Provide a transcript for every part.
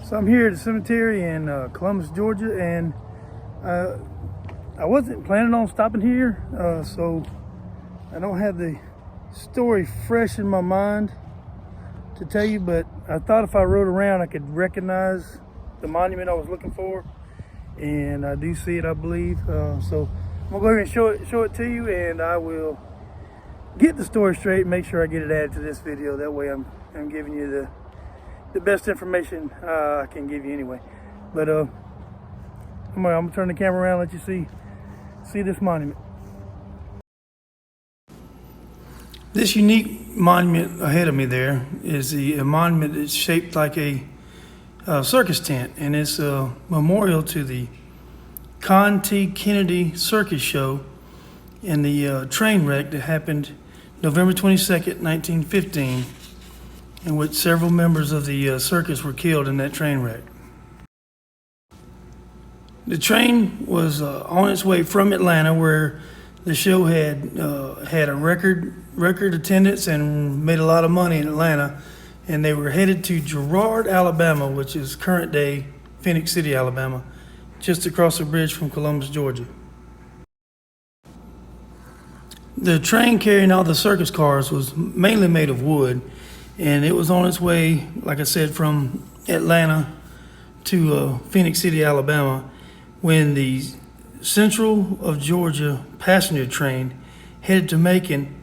So I'm here at the cemetery in Columbus, Georgia, and I wasn't planning on stopping here, so I don't have the story fresh in my mind to tell you, but I thought if I rode around I could recognize the monument I was looking for, and I do see it, I believe. So I'm gonna go ahead and show it to you, and I will get the story straight and make sure I get it added to this video. That way I'm giving you the best information I can give you anyway. But I'm gonna turn the camera around and let you see this monument. This unique monument ahead of me there is a monument that's shaped like a circus tent, and it's a memorial to the Con T. Kennedy Circus show and the train wreck that happened November 22nd, 1915, in which several members of the circus were killed in that train wreck. The train was on its way from Atlanta, where the show had a record attendance and made a lot of money in Atlanta, and they were headed to Girard, Alabama, which is current day Phoenix City, Alabama, just across the bridge from Columbus, Georgia. The train carrying all the circus cars was mainly made of wood, and it was on its way, like I said, from Atlanta to Phoenix City, Alabama, when the Central of Georgia passenger train headed to Macon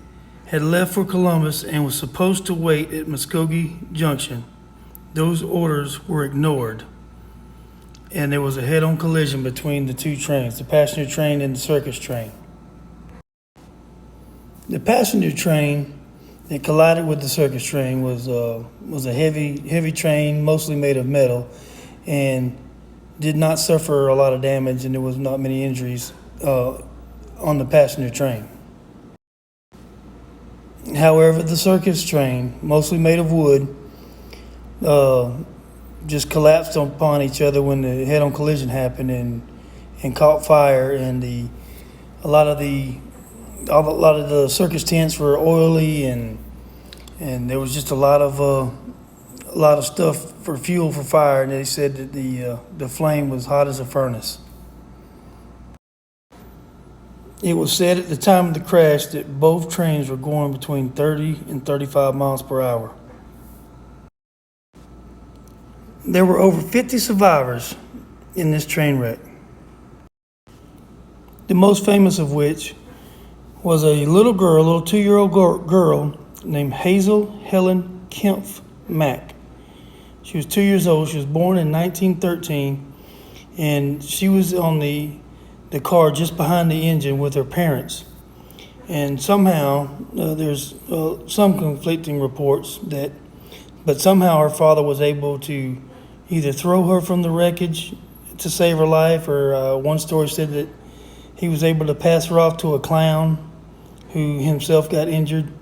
had left for Columbus and was supposed to wait at Muskogee Junction. Those orders were ignored, and there was a head-on collision between the two trains, the passenger train and the circus train. The passenger train that collided with the circus train was a heavy train, mostly made of metal, and did not suffer a lot of damage, and there was not many injuries on the passenger train. However, the circus train, mostly made of wood, just collapsed upon each other when the head-on collision happened, and caught fire, and a lot of the circus tents were oily, and there was just a lot of stuff for fuel for fire, and they said that the flame was hot as a furnace. It was said at the time of the crash that both trains were going between 30 and 35 miles per hour. There were over 50 survivors in this train wreck, the most famous of which was a little 2-year-old girl named Hazel Helen Kempf Mack. She was 2 years old. She was born in 1913, and she was on the car just behind the engine with her parents. And somehow, there's some conflicting reports but somehow her father was able to either throw her from the wreckage to save her life, or one story said that he was able to pass her off to a clown who himself got injured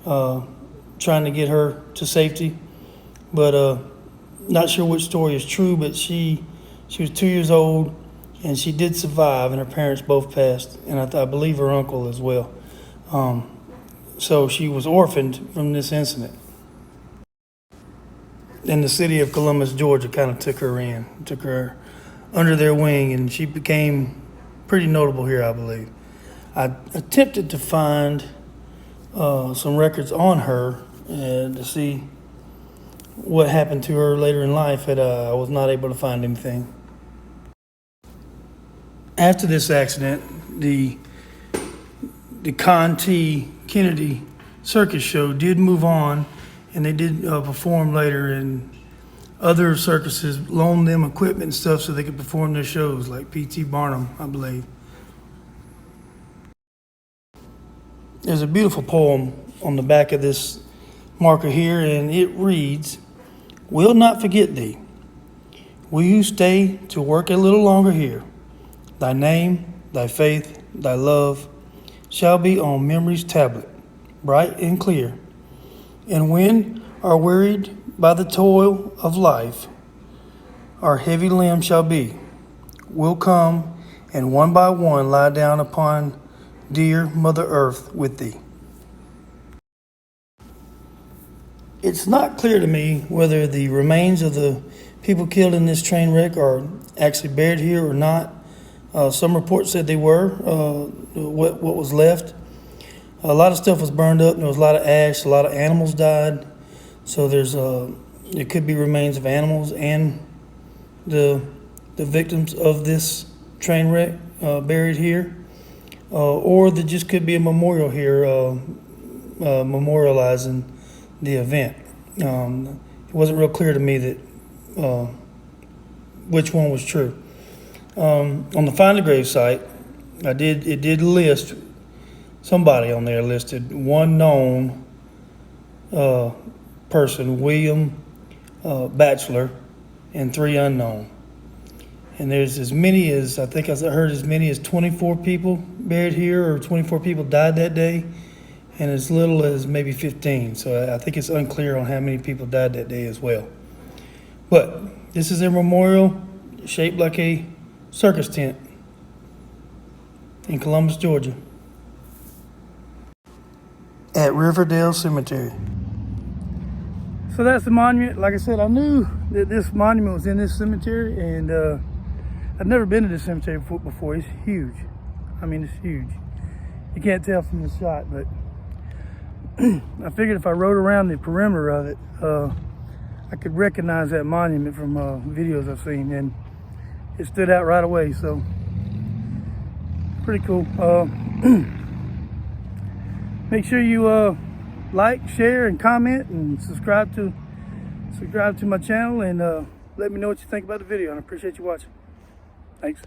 trying to get her to safety. But not sure which story is true, but she was 2 years old, and she did survive, and her parents both passed, and I believe her uncle as well. So she was orphaned from this incident. And the city of Columbus, Georgia kind of took her under their wing, and she became pretty notable here, I believe. I attempted to find some records on her to see what happened to her later in life, but I was not able to find anything. After this accident, the Con T. Kennedy Circus show did move on, and they did perform later, and other circuses loaned them equipment and stuff so they could perform their shows, like P.T. Barnum, I believe. There's a beautiful poem on the back of this marker here, and it reads, "Will not forget thee. Will you stay to work a little longer here? Thy name, thy faith, thy love shall be on memory's tablet, bright and clear. And when are wearied by the toil of life, our heavy limbs shall be, we'll come and one by one lie down upon dear Mother Earth with thee." It's not clear to me whether the remains of the people killed in this train wreck are actually buried here or not. Some reports said they were, what was left. A lot of stuff was burned up, and there was a lot of ash, a lot of animals died. So there could be remains of animals and the victims of this train wreck buried here. Or there just could be a memorial here memorializing the event. It wasn't real clear to me that which one was true. On the Find a Grave site, it did list, somebody on there listed one known person, William Batchelor, and 3 unknown. And there's as many as, I think I heard as many as 24 people buried here, or 24 people died that day, and as little as maybe 15. So I think it's unclear on how many people died that day as well. But this is a memorial shaped like a circus tent in Columbus, Georgia, at Riverdale Cemetery. So that's the monument. Like I said, I knew that this monument was in this cemetery, and I've never been to this cemetery before. It's huge. I mean, it's huge. You can't tell from the shot, but I figured if I rode around the perimeter of it, I could recognize that monument from videos I've seen, and it stood out right away. So pretty cool. Make sure you like, share, and comment, and subscribe to my channel, and let me know what you think about the video. And I appreciate you watching. Thanks.